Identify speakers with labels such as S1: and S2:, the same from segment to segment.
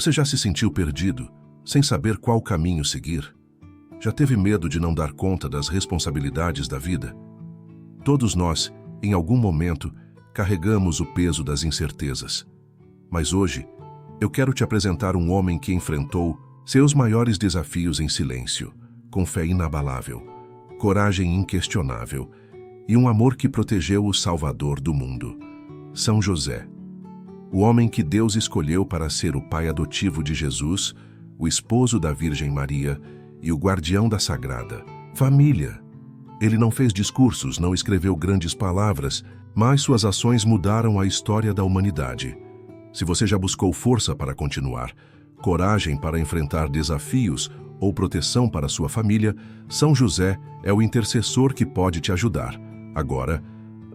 S1: Você já se sentiu perdido, sem saber qual caminho seguir? Já teve medo de não dar conta das responsabilidades da vida? Todos nós, em algum momento, carregamos o peso das incertezas. Mas hoje, eu quero te apresentar um homem que enfrentou seus maiores desafios em silêncio, com fé inabalável, coragem inquestionável e um amor que protegeu o Salvador do mundo. São José. O homem que Deus escolheu para ser o pai adotivo de Jesus, o esposo da Virgem Maria e o guardião da Sagrada Família. Ele não fez discursos, não escreveu grandes palavras, mas suas ações mudaram a história da humanidade. Se você já buscou força para continuar, coragem para enfrentar desafios ou proteção para sua família, São José é o intercessor que pode te ajudar. Agora,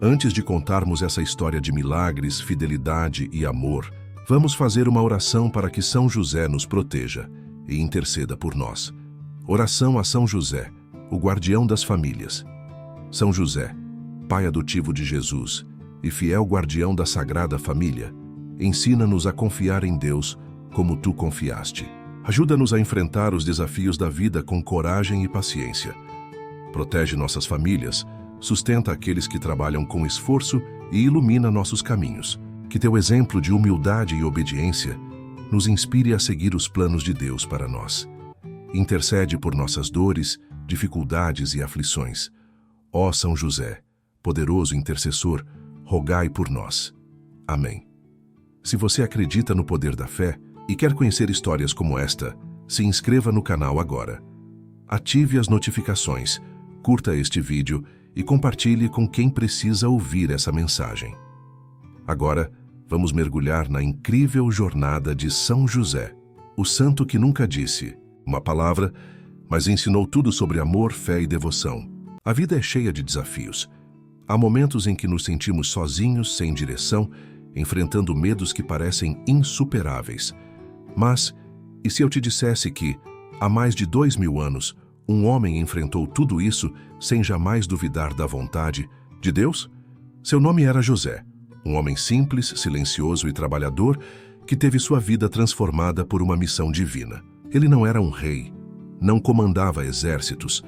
S1: antes de contarmos essa história de milagres, fidelidade e amor, vamos fazer uma oração para que São José nos proteja e interceda por nós. Oração a São José, o guardião das famílias. São José, pai adotivo de Jesus e fiel guardião da Sagrada Família, ensina-nos a confiar em Deus como tu confiaste. Ajuda-nos a enfrentar os desafios da vida com coragem e paciência. Protege nossas famílias, sustenta aqueles que trabalham com esforço e ilumina nossos caminhos. Que teu exemplo de humildade e obediência nos inspire a seguir os planos de Deus para nós. Intercede por nossas dores, dificuldades e aflições. Ó São José, poderoso intercessor, rogai por nós. Amém. Se você acredita no poder da fé e quer conhecer histórias como esta, se inscreva no canal agora. Ative as notificações, curta este vídeo e compartilhe com quem precisa ouvir essa mensagem. Agora, vamos mergulhar na incrível jornada de São José, o santo que nunca disse uma palavra, mas ensinou tudo sobre amor, fé e devoção. A vida é cheia de desafios. Há momentos em que nos sentimos sozinhos, sem direção, enfrentando medos que parecem insuperáveis. Mas, e se eu te dissesse que, há mais de 2000 anos, um homem enfrentou tudo isso sem jamais duvidar da vontade de Deus? Seu nome era José, um homem simples, silencioso e trabalhador que teve sua vida transformada por uma missão divina. Ele não era um rei, não comandava exércitos,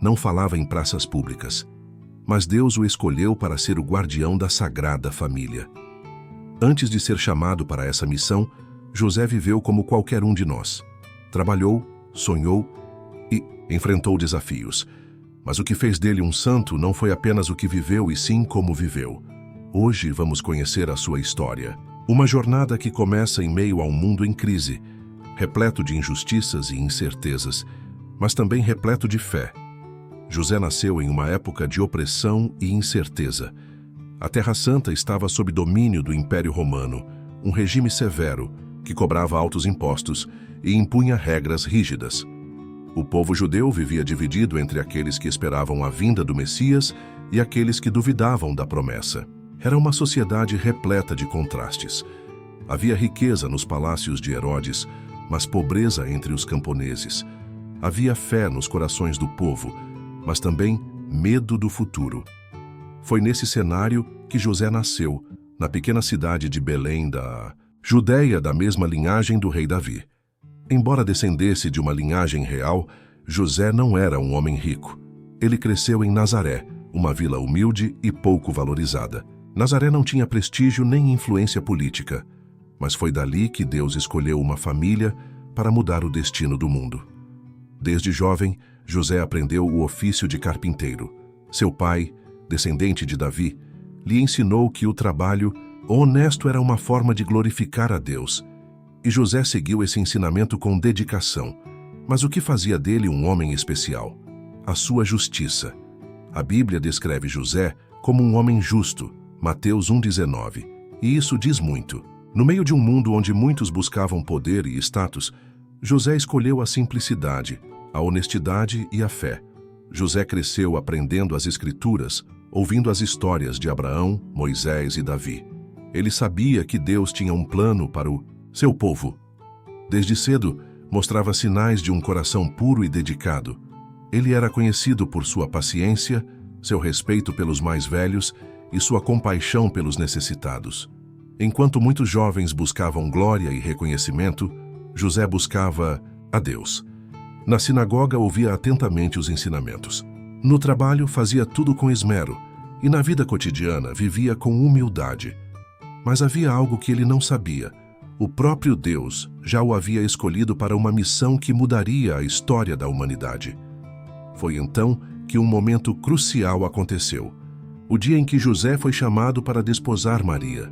S1: não falava em praças públicas, mas Deus o escolheu para ser o guardião da Sagrada Família. Antes de ser chamado para essa missão, José viveu como qualquer um de nós. Trabalhou, sonhou e enfrentou desafios. Mas o que fez dele um santo não foi apenas o que viveu, e sim como viveu. Hoje vamos conhecer a sua história. Uma jornada que começa em meio a um mundo em crise, repleto de injustiças e incertezas, mas também repleto de fé. José nasceu em uma época de opressão e incerteza. A Terra Santa estava sob domínio do Império Romano, um regime severo que cobrava altos impostos e impunha regras rígidas. O povo judeu vivia dividido entre aqueles que esperavam a vinda do Messias e aqueles que duvidavam da promessa. Era uma sociedade repleta de contrastes. Havia riqueza nos palácios de Herodes, mas pobreza entre os camponeses. Havia fé nos corações do povo, mas também medo do futuro. Foi nesse cenário que José nasceu, na pequena cidade de Belém da Judéia, da mesma linhagem do rei Davi. Embora descendesse de uma linhagem real, José não era um homem rico. Ele cresceu em Nazaré, uma vila humilde e pouco valorizada. Nazaré não tinha prestígio nem influência política, mas foi dali que Deus escolheu uma família para mudar o destino do mundo. Desde jovem, José aprendeu o ofício de carpinteiro. Seu pai, descendente de Davi, lhe ensinou que o trabalho honesto era uma forma de glorificar a Deus. E José seguiu esse ensinamento com dedicação. Mas o que fazia dele um homem especial? A sua justiça. A Bíblia descreve José como um homem justo, Mateus 1,19. E isso diz muito. No meio de um mundo onde muitos buscavam poder e status, José escolheu a simplicidade, a honestidade e a fé. José cresceu aprendendo as Escrituras, ouvindo as histórias de Abraão, Moisés e Davi. Ele sabia que Deus tinha um plano para o seu povo. Desde cedo, mostrava sinais de um coração puro e dedicado. Ele era conhecido por sua paciência, seu respeito pelos mais velhos e sua compaixão pelos necessitados. Enquanto muitos jovens buscavam glória e reconhecimento, José buscava a Deus. Na sinagoga ouvia atentamente os ensinamentos. No trabalho fazia tudo com esmero e na vida cotidiana vivia com humildade. Mas havia algo que ele não sabia. O próprio Deus já o havia escolhido para uma missão que mudaria a história da humanidade. Foi então que um momento crucial aconteceu. O dia em que José foi chamado para desposar Maria.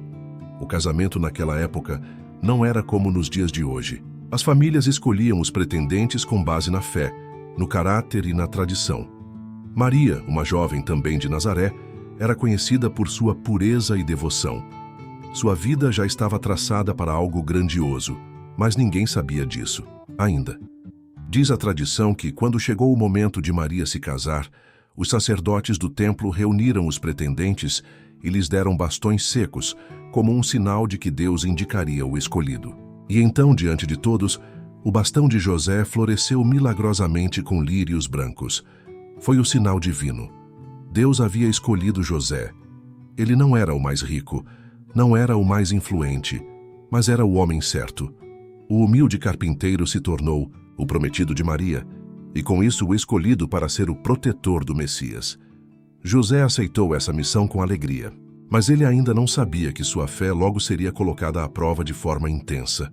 S1: O casamento naquela época não era como nos dias de hoje. As famílias escolhiam os pretendentes com base na fé, no caráter e na tradição. Maria, uma jovem também de Nazaré, era conhecida por sua pureza e devoção. Sua vida já estava traçada para algo grandioso, mas ninguém sabia disso, ainda. Diz a tradição que, quando chegou o momento de Maria se casar, os sacerdotes do templo reuniram os pretendentes e lhes deram bastões secos, como um sinal de que Deus indicaria o escolhido. E então, diante de todos, o bastão de José floresceu milagrosamente com lírios brancos. Foi o sinal divino. Deus havia escolhido José. Ele não era o mais rico, não era o mais influente, mas era o homem certo. O humilde carpinteiro se tornou o prometido de Maria, e com isso o escolhido para ser o protetor do Messias. José aceitou essa missão com alegria, mas ele ainda não sabia que sua fé logo seria colocada à prova de forma intensa.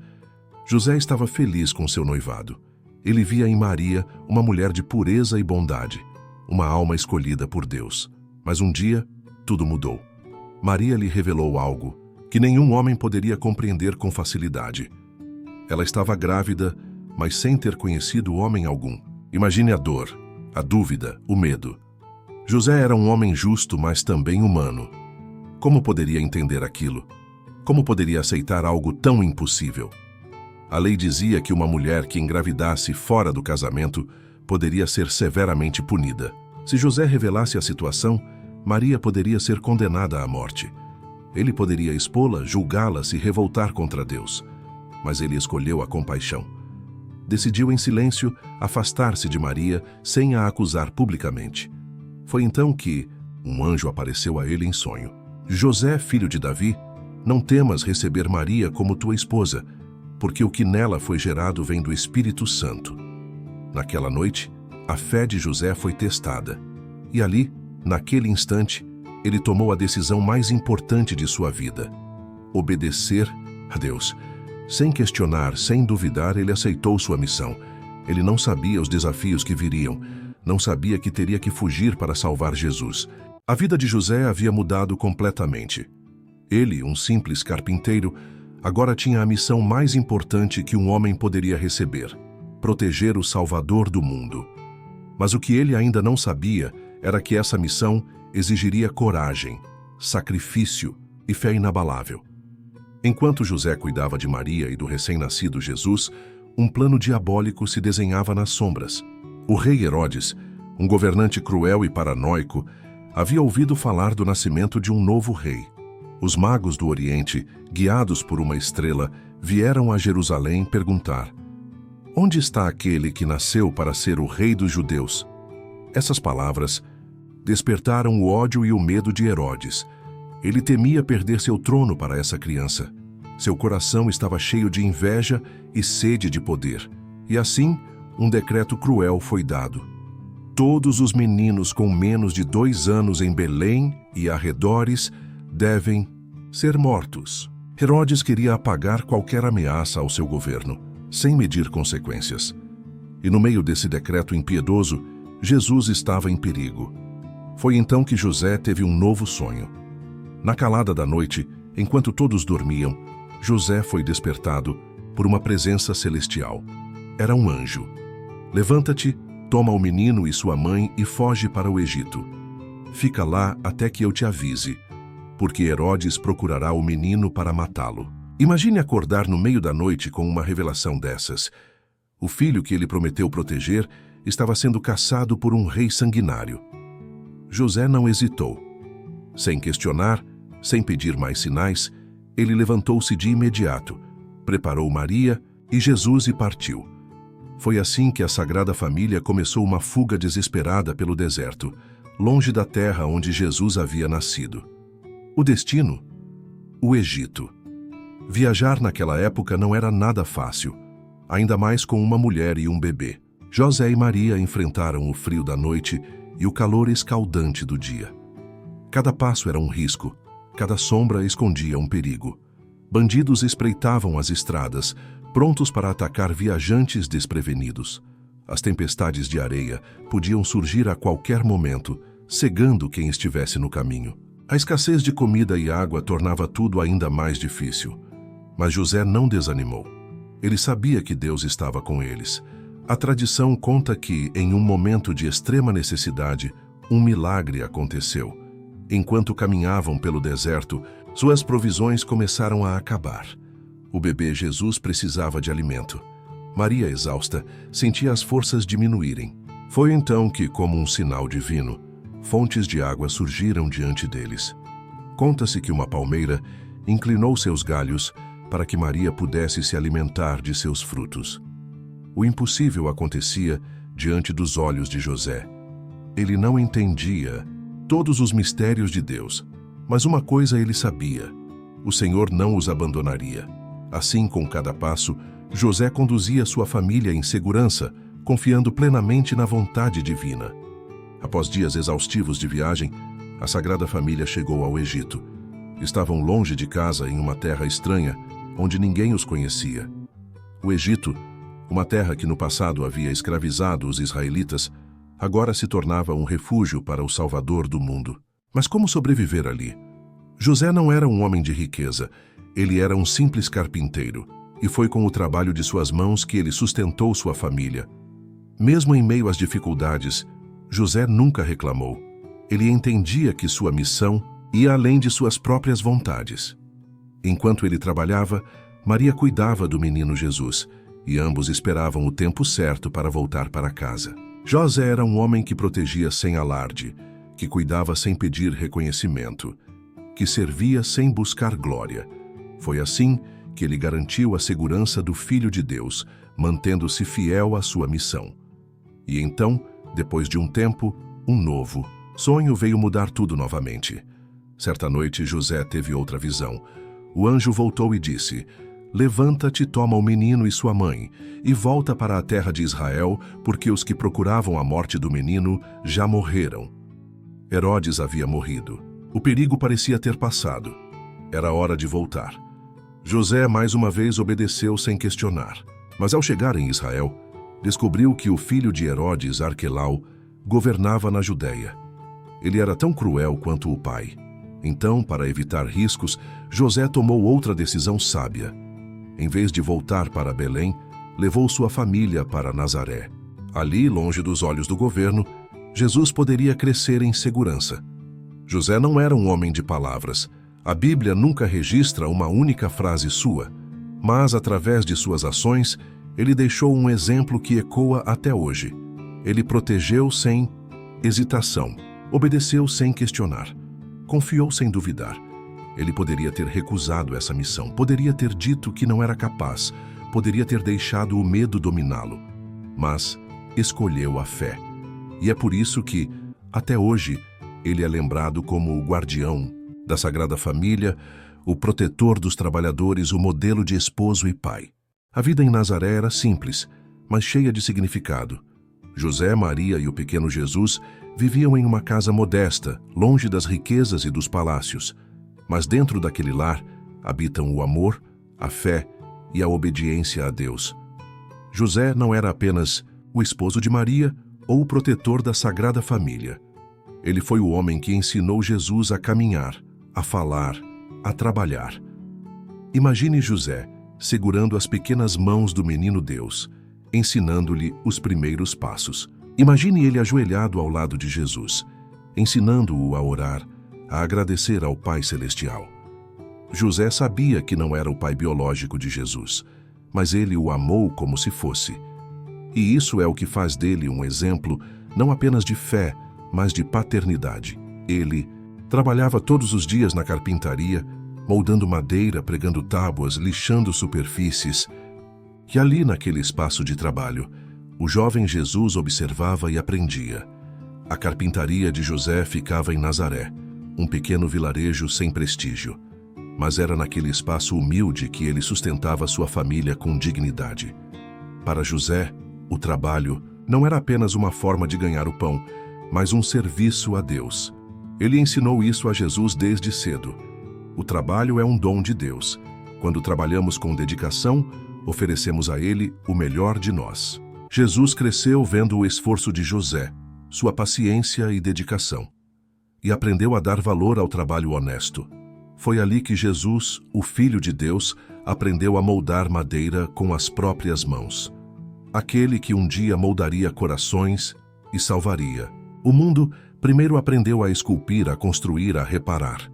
S1: José estava feliz com seu noivado. Ele via em Maria uma mulher de pureza e bondade, uma alma escolhida por Deus. Mas um dia, tudo mudou. Maria lhe revelou algo que nenhum homem poderia compreender com facilidade. Ela estava grávida, mas sem ter conhecido homem algum. Imagine a dor, a dúvida, o medo. José era um homem justo, mas também humano. Como poderia entender aquilo? Como poderia aceitar algo tão impossível? A lei dizia que uma mulher que engravidasse fora do casamento poderia ser severamente punida. Se José revelasse a situação, Maria poderia ser condenada à morte. Ele poderia expô-la, julgá-la, se revoltar contra Deus. Mas ele escolheu a compaixão. Decidiu em silêncio afastar-se de Maria sem a acusar publicamente. Foi então que um anjo apareceu a ele em sonho. José, filho de Davi, não temas receber Maria como tua esposa, porque o que nela foi gerado vem do Espírito Santo. Naquela noite, a fé de José foi testada. E ali, naquele instante, ele tomou a decisão mais importante de sua vida: obedecer a Deus. Sem questionar, sem duvidar, ele aceitou sua missão. Ele não sabia os desafios que viriam, não sabia que teria que fugir para salvar Jesus. A vida de José havia mudado completamente. Ele, um simples carpinteiro, agora tinha a missão mais importante que um homem poderia receber: proteger o Salvador do mundo. Mas o que ele ainda não sabia era que essa missão exigiria coragem, sacrifício e fé inabalável. Enquanto José cuidava de Maria e do recém-nascido Jesus, um plano diabólico se desenhava nas sombras. O rei Herodes, um governante cruel e paranoico, havia ouvido falar do nascimento de um novo rei. Os magos do Oriente, guiados por uma estrela, vieram a Jerusalém perguntar: onde está aquele que nasceu para ser o rei dos judeus? Essas palavras despertaram o ódio e o medo de Herodes. Ele temia perder seu trono para essa criança. Seu coração estava cheio de inveja e sede de poder. E assim, um decreto cruel foi dado. Todos os meninos com menos de 2 anos em Belém e arredores devem ser mortos. Herodes queria apagar qualquer ameaça ao seu governo, sem medir consequências. E no meio desse decreto impiedoso, Jesus estava em perigo. Foi então que José teve um novo sonho. Na calada da noite, enquanto todos dormiam, José foi despertado por uma presença celestial. Era um anjo. Levanta-te, toma o menino e sua mãe e foge para o Egito. Fica lá até que eu te avise, porque Herodes procurará o menino para matá-lo. Imagine acordar no meio da noite com uma revelação dessas. O filho que ele prometeu proteger estava sendo caçado por um rei sanguinário. José não hesitou. Sem questionar, sem pedir mais sinais, ele levantou-se de imediato, preparou Maria e Jesus e partiu. Foi assim que a Sagrada Família começou uma fuga desesperada pelo deserto, longe da terra onde Jesus havia nascido. O destino? O Egito. Viajar naquela época não era nada fácil. ainda mais com uma mulher e um bebê. José e Maria enfrentaram o frio da noite e o calor escaldante do dia. Cada passo era um risco, cada sombra escondia um perigo. Bandidos espreitavam as estradas, prontos para atacar viajantes desprevenidos. As tempestades de areia podiam surgir a qualquer momento, cegando quem estivesse no caminho. A escassez de comida e água tornava tudo ainda mais difícil. Mas José não desanimou. Ele sabia que Deus estava com eles. A tradição conta que, em um momento de extrema necessidade, um milagre aconteceu. Enquanto caminhavam pelo deserto, suas provisões começaram a acabar. O bebê Jesus precisava de alimento. Maria, exausta, sentia as forças diminuírem. Foi então que, como um sinal divino, fontes de água surgiram diante deles. Conta-se que uma palmeira inclinou seus galhos para que Maria pudesse se alimentar de seus frutos. O impossível acontecia diante dos olhos de José. Ele não entendia todos os mistérios de Deus, mas uma coisa ele sabia: o Senhor não os abandonaria. Assim, com cada passo, José conduzia sua família em segurança, confiando plenamente na vontade divina. Após dias exaustivos de viagem, a Sagrada Família chegou ao Egito. Estavam longe de casa em uma terra estranha, onde ninguém os conhecia. O Egito, uma terra que no passado havia escravizado os israelitas, agora se tornava um refúgio para o Salvador do mundo. Mas como sobreviver ali? José não era um homem de riqueza, ele era um simples carpinteiro, e foi com o trabalho de suas mãos que ele sustentou sua família. Mesmo em meio às dificuldades, José nunca reclamou. Ele entendia que sua missão ia além de suas próprias vontades. Enquanto ele trabalhava, Maria cuidava do menino Jesus, e ambos esperavam o tempo certo para voltar para casa. José era um homem que protegia sem alarde, que cuidava sem pedir reconhecimento, que servia sem buscar glória. Foi assim que ele garantiu a segurança do Filho de Deus, mantendo-se fiel à sua missão. E então, depois de um tempo, um novo sonho veio mudar tudo novamente. Certa noite, José teve outra visão. O anjo voltou e disse: "Levanta-te, toma o menino e sua mãe, e volta para a terra de Israel, porque os que procuravam a morte do menino já morreram." Herodes havia morrido. O perigo parecia ter passado. Era hora de voltar. José mais uma vez obedeceu sem questionar. Mas ao chegar em Israel, descobriu que o filho de Herodes, Arquelau, governava na Judéia. Ele era tão cruel quanto o pai. Então, para evitar riscos, José tomou outra decisão sábia. Em vez de voltar para Belém, levou sua família para Nazaré. Ali, longe dos olhos do governo, Jesus poderia crescer em segurança. José não era um homem de palavras. A Bíblia nunca registra uma única frase sua, mas, através de suas ações, ele deixou um exemplo que ecoa até hoje. Ele protegeu sem hesitação, obedeceu sem questionar, confiou sem duvidar. Ele poderia ter recusado essa missão, poderia ter dito que não era capaz, poderia ter deixado o medo dominá-lo, mas escolheu a fé. E é por isso que, até hoje, ele é lembrado como o guardião da Sagrada Família, o protetor dos trabalhadores, o modelo de esposo e pai. A vida em Nazaré era simples, mas cheia de significado. José, Maria e o pequeno Jesus viviam em uma casa modesta, longe das riquezas e dos palácios. Mas dentro daquele lar habitam o amor, a fé e a obediência a Deus. José não era apenas o esposo de Maria ou o protetor da Sagrada Família. Ele foi o homem que ensinou Jesus a caminhar, a falar, a trabalhar. Imagine José segurando as pequenas mãos do menino Deus, ensinando-lhe os primeiros passos. Imagine ele ajoelhado ao lado de Jesus, ensinando-o a orar, a agradecer ao Pai Celestial. José sabia que não era o pai biológico de Jesus, mas ele o amou como se fosse. E isso é o que faz dele um exemplo não apenas de fé, mas de paternidade. Ele trabalhava todos os dias na carpintaria, moldando madeira, pregando tábuas, lixando superfícies. E ali, naquele espaço de trabalho, o jovem Jesus observava e aprendia. A carpintaria de José ficava em Nazaré, um pequeno vilarejo sem prestígio. Mas era naquele espaço humilde que ele sustentava sua família com dignidade. Para José, o trabalho não era apenas uma forma de ganhar o pão, mas um serviço a Deus. Ele ensinou isso a Jesus desde cedo. O trabalho é um dom de Deus. Quando trabalhamos com dedicação, oferecemos a Ele o melhor de nós. Jesus cresceu vendo o esforço de José, sua paciência e dedicação, e aprendeu a dar valor ao trabalho honesto. Foi ali que Jesus, o Filho de Deus, aprendeu a moldar madeira com as próprias mãos. Aquele que um dia moldaria corações e salvaria. O mundo primeiro aprendeu a esculpir, a construir, a reparar.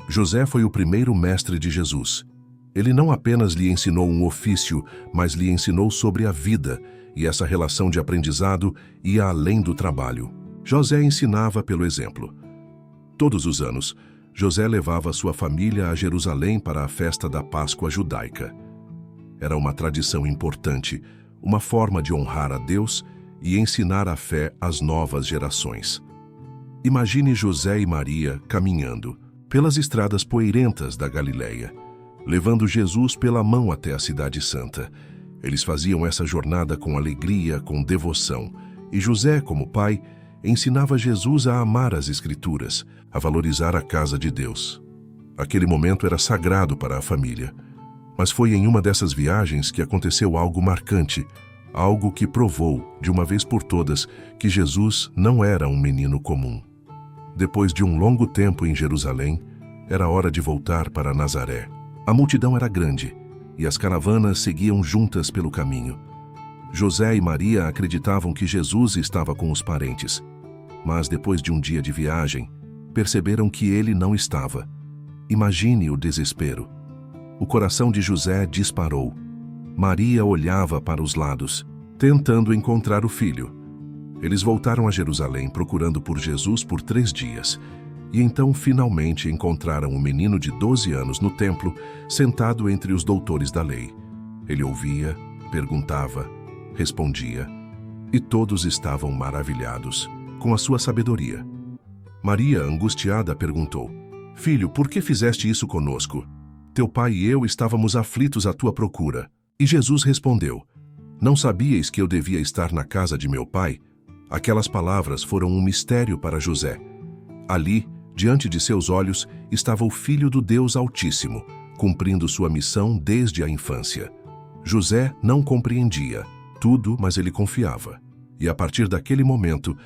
S1: José foi o primeiro mestre de Jesus. Ele não apenas lhe ensinou um ofício, mas lhe ensinou sobre a vida, e essa relação de aprendizado ia além do trabalho. José ensinava pelo exemplo. Todos os anos, José levava sua família a Jerusalém para a festa da Páscoa judaica. Era uma tradição importante, uma forma de honrar a Deus e ensinar a fé às novas gerações. Imagine José e Maria caminhando pelas estradas poeirentas da Galileia, levando Jesus pela mão até a Cidade Santa. Eles faziam essa jornada com alegria, com devoção, e José, como pai, ensinava Jesus a amar as Escrituras, a valorizar a casa de Deus. Aquele momento era sagrado para a família. Mas foi em uma dessas viagens que aconteceu algo marcante, algo que provou, de uma vez por todas, que Jesus não era um menino comum. Depois de um longo tempo em Jerusalém, era hora de voltar para Nazaré. A multidão era grande, e as caravanas seguiam juntas pelo caminho. José e Maria acreditavam que Jesus estava com os parentes, mas depois de um dia de viagem, perceberam que ele não estava. Imagine o desespero. O coração de José disparou. Maria olhava para os lados, tentando encontrar o filho. Eles voltaram a Jerusalém procurando por Jesus por 3 dias, e então finalmente encontraram um menino de 12 anos no templo, sentado entre os doutores da lei. Ele ouvia, perguntava, respondia, e todos estavam maravilhados com a sua sabedoria. Maria, angustiada, perguntou: Filho, por que fizeste isso conosco? Teu pai e eu estávamos aflitos à tua procura. E Jesus respondeu: Não sabíeis que eu devia estar na casa de meu pai? Aquelas palavras foram um mistério para José. Ali, diante de seus olhos, estava o Filho do Deus Altíssimo, cumprindo sua missão desde a infância. José não compreendia tudo, mas ele confiava. E a partir daquele momento,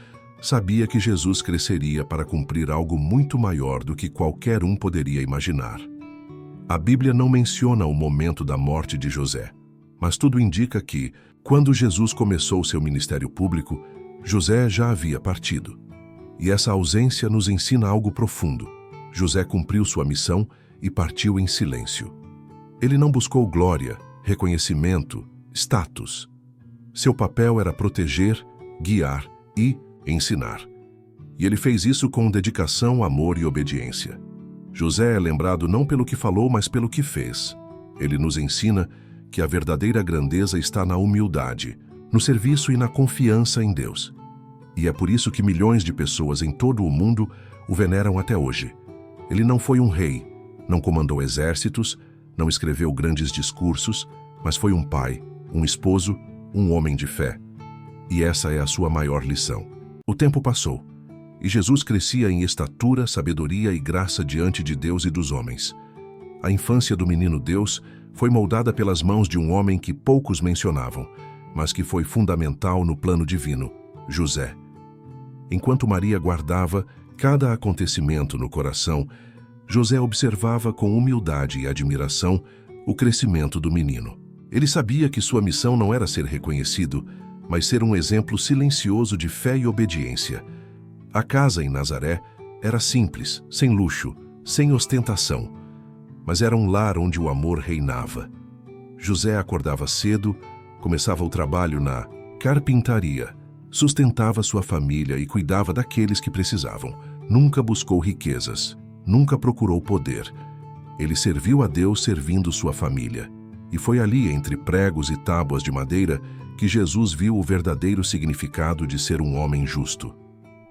S1: sabia que Jesus cresceria para cumprir algo muito maior do que qualquer um poderia imaginar. A Bíblia não menciona o momento da morte de José, mas tudo indica que, quando Jesus começou seu ministério público, José já havia partido. E essa ausência nos ensina algo profundo. José cumpriu sua missão e partiu em silêncio. Ele não buscou glória, reconhecimento, status. Seu papel era proteger, guiar e ensinar. E ele fez isso com dedicação, amor e obediência. José é lembrado não pelo que falou, mas pelo que fez. Ele nos ensina que a verdadeira grandeza está na humildade, no serviço e na confiança em Deus. E é por isso que milhões de pessoas em todo o mundo o veneram até hoje. Ele não foi um rei, não comandou exércitos, não escreveu grandes discursos, mas foi um pai, um esposo, um homem de fé. E essa é a sua maior lição. O tempo passou, e Jesus crescia em estatura, sabedoria e graça diante de Deus e dos homens. A infância do menino Deus foi moldada pelas mãos de um homem que poucos mencionavam, mas que foi fundamental no plano divino, José. Enquanto Maria guardava cada acontecimento no coração, José observava com humildade e admiração o crescimento do menino. Ele sabia que sua missão não era ser reconhecido, mas ser um exemplo silencioso de fé e obediência. A casa em Nazaré era simples, sem luxo, sem ostentação, mas era um lar onde o amor reinava. José acordava cedo, começava o trabalho na carpintaria, sustentava sua família e cuidava daqueles que precisavam. Nunca buscou riquezas, nunca procurou poder. Ele serviu a Deus servindo sua família. E foi ali, entre pregos e tábuas de madeira, que Jesus viu o verdadeiro significado de ser um homem justo.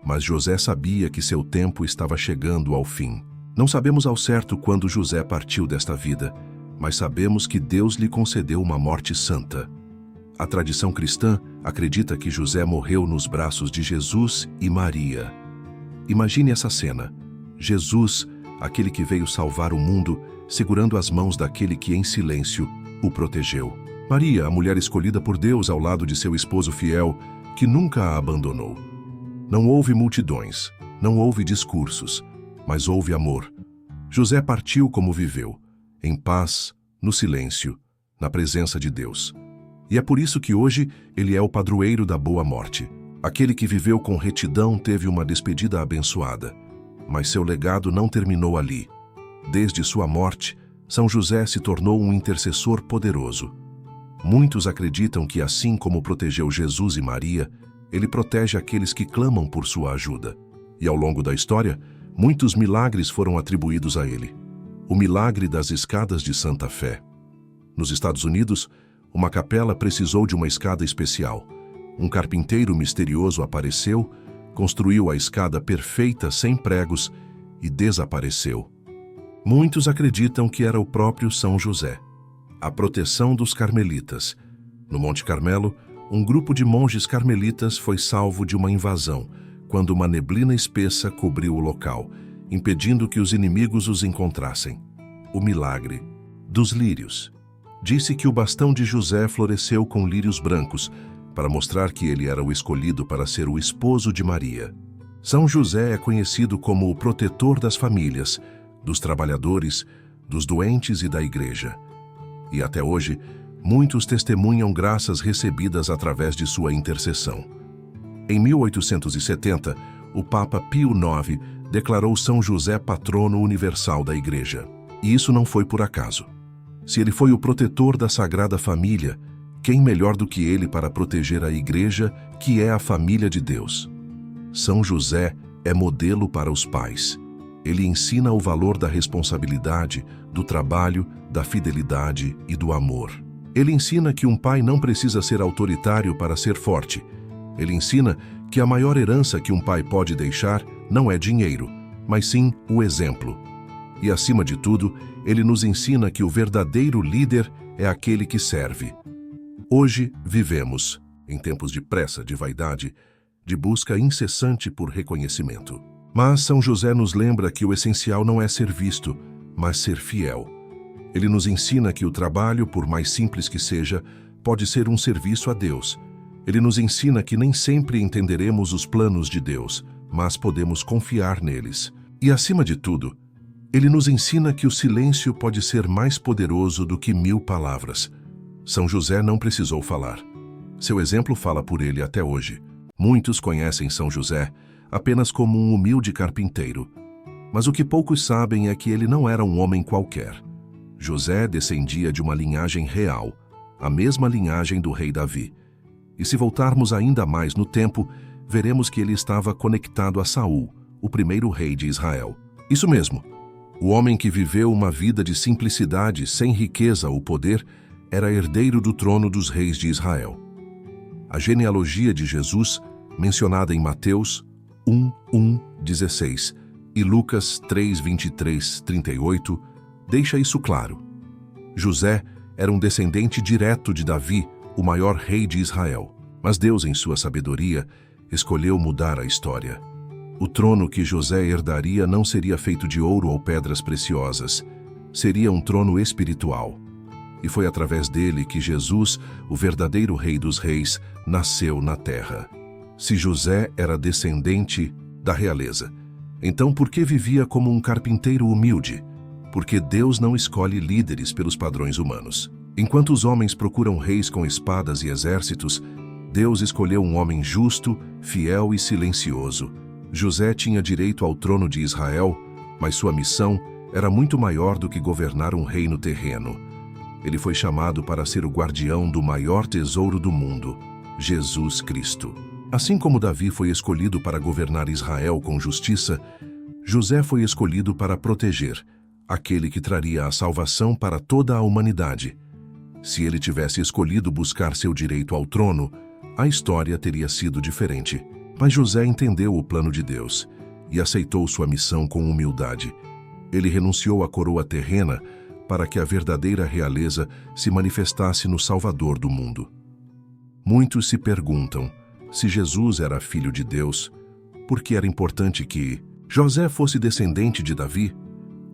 S1: Mas José sabia que seu tempo estava chegando ao fim. Não sabemos ao certo quando José partiu desta vida, mas sabemos que Deus lhe concedeu uma morte santa. A tradição cristã acredita que José morreu nos braços de Jesus e Maria. Imagine essa cena. Jesus, aquele que veio salvar o mundo, segurando as mãos daquele que, em silêncio, o protegeu. Maria, a mulher escolhida por Deus ao lado de seu esposo fiel, que nunca a abandonou. Não houve multidões, não houve discursos, mas houve amor. José partiu como viveu, em paz, no silêncio, na presença de Deus. E é por isso que hoje ele é o padroeiro da boa morte. Aquele que viveu com retidão teve uma despedida abençoada. Mas seu legado não terminou ali. Desde sua morte, São José se tornou um intercessor poderoso. Muitos acreditam que, assim como protegeu Jesus e Maria, ele protege aqueles que clamam por sua ajuda. E ao longo da história, muitos milagres foram atribuídos a ele. O milagre das escadas de Santa Fé. Nos Estados Unidos, uma capela precisou de uma escada especial. Um carpinteiro misterioso apareceu, construiu a escada perfeita sem pregos e desapareceu. Muitos acreditam que era o próprio São José. A proteção dos carmelitas. No Monte Carmelo, um grupo de monges carmelitas foi salvo de uma invasão, quando uma neblina espessa cobriu o local, impedindo que os inimigos os encontrassem. O milagre dos lírios. Disse que o bastão de José floresceu com lírios brancos, para mostrar que ele era o escolhido para ser o esposo de Maria. São José é conhecido como o protetor das famílias, dos trabalhadores, dos doentes e da igreja. E até hoje, muitos testemunham graças recebidas através de sua intercessão. Em 1870, o Papa Pio IX declarou São José patrono universal da Igreja. E isso não foi por acaso. Se ele foi o protetor da Sagrada Família, quem melhor do que ele para proteger a Igreja, que é a família de Deus? São José é modelo para os pais. Ele ensina o valor da responsabilidade, do trabalho, da fidelidade e do amor. Ele ensina que um pai não precisa ser autoritário para ser forte. Ele ensina que a maior herança que um pai pode deixar não é dinheiro, mas sim o exemplo. E, acima de tudo, ele nos ensina que o verdadeiro líder é aquele que serve. Hoje vivemos, em tempos de pressa, de vaidade, de busca incessante por reconhecimento. Mas São José nos lembra que o essencial não é ser visto, mas ser fiel. Ele nos ensina que o trabalho, por mais simples que seja, pode ser um serviço a Deus. Ele nos ensina que nem sempre entenderemos os planos de Deus, mas podemos confiar neles. E, acima de tudo, ele nos ensina que o silêncio pode ser mais poderoso do que 1000 palavras. São José não precisou falar. Seu exemplo fala por ele até hoje. Muitos conhecem São José apenas como um humilde carpinteiro. Mas o que poucos sabem é que ele não era um homem qualquer. José descendia de uma linhagem real, a mesma linhagem do rei Davi. E se voltarmos ainda mais no tempo, veremos que ele estava conectado a Saul, o primeiro rei de Israel. Isso mesmo, o homem que viveu uma vida de simplicidade, sem riqueza ou poder, era herdeiro do trono dos reis de Israel. A genealogia de Jesus, mencionada em Mateus 1:16 e Lucas 3:23-38, deixa isso claro. José era um descendente direto de Davi, o maior rei de Israel. Mas Deus, em sua sabedoria, escolheu mudar a história. O trono que José herdaria não seria feito de ouro ou pedras preciosas. Seria um trono espiritual. E foi através dele que Jesus, o verdadeiro Rei dos Reis, nasceu na terra. Se José era descendente da realeza, então por que vivia como um carpinteiro humilde? Porque Deus não escolhe líderes pelos padrões humanos. Enquanto os homens procuram reis com espadas e exércitos, Deus escolheu um homem justo, fiel e silencioso. José tinha direito ao trono de Israel, mas sua missão era muito maior do que governar um reino terreno. Ele foi chamado para ser o guardião do maior tesouro do mundo, Jesus Cristo. Assim como Davi foi escolhido para governar Israel com justiça, José foi escolhido para proteger aquele que traria a salvação para toda a humanidade. Se ele tivesse escolhido buscar seu direito ao trono, a história teria sido diferente. Mas José entendeu o plano de Deus e aceitou sua missão com humildade. Ele renunciou à coroa terrena para que a verdadeira realeza se manifestasse no Salvador do mundo. Muitos se perguntam se Jesus era filho de Deus, por que era importante que José fosse descendente de Davi?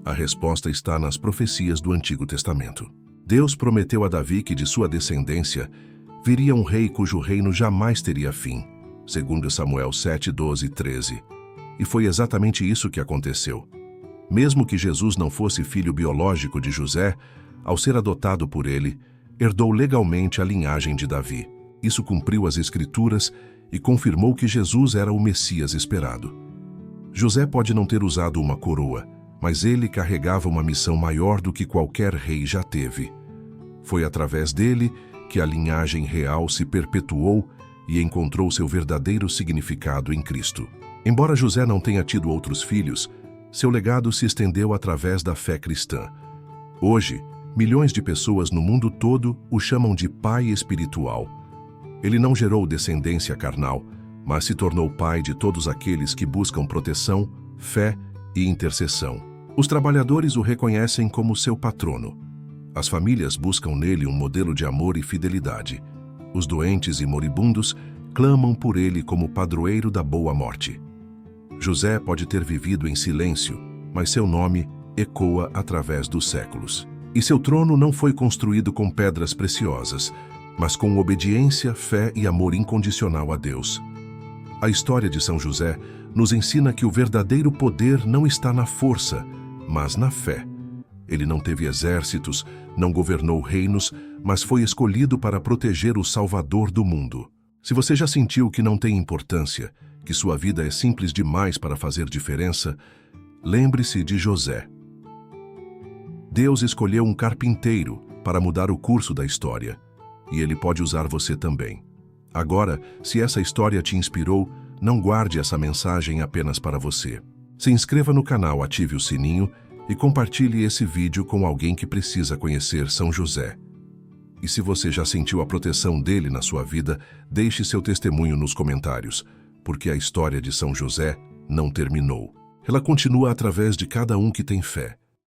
S1: A resposta está nas profecias do Antigo Testamento. Deus prometeu a Davi que de sua descendência viria um rei cujo reino jamais teria fim, segundo Samuel 7, 12 e 13. E foi exatamente isso que aconteceu. Mesmo que Jesus não fosse filho biológico de José, ao ser adotado por ele, herdou legalmente a linhagem de Davi. Isso cumpriu as Escrituras e confirmou que Jesus era o Messias esperado. José pode não ter usado uma coroa, mas ele carregava uma missão maior do que qualquer rei já teve. Foi através dele que a linhagem real se perpetuou e encontrou seu verdadeiro significado em Cristo. Embora José não tenha tido outros filhos, seu legado se estendeu através da fé cristã. Hoje, milhões de pessoas no mundo todo o chamam de pai espiritual. Ele não gerou descendência carnal, mas se tornou pai de todos aqueles que buscam proteção, fé e intercessão. Os trabalhadores o reconhecem como seu patrono. As famílias buscam nele um modelo de amor e fidelidade. Os doentes e moribundos clamam por ele como padroeiro da boa morte. José pode ter vivido em silêncio, mas seu nome ecoa através dos séculos. E seu trono não foi construído com pedras preciosas, mas com obediência, fé e amor incondicional a Deus. A história de São José nos ensina que o verdadeiro poder não está na força, mas na fé. Ele não teve exércitos, não governou reinos, mas foi escolhido para proteger o Salvador do mundo. Se você já sentiu que não tem importância, que sua vida é simples demais para fazer diferença, lembre-se de José. Deus escolheu um carpinteiro para mudar o curso da história, e ele pode usar você também. Agora, se essa história te inspirou, não guarde essa mensagem apenas para você. Se inscreva no canal, ative o sininho e compartilhe esse vídeo com alguém que precisa conhecer São José. E se você já sentiu a proteção dele na sua vida, deixe seu testemunho nos comentários, porque a história de São José não terminou. Ela continua através de cada um que tem fé.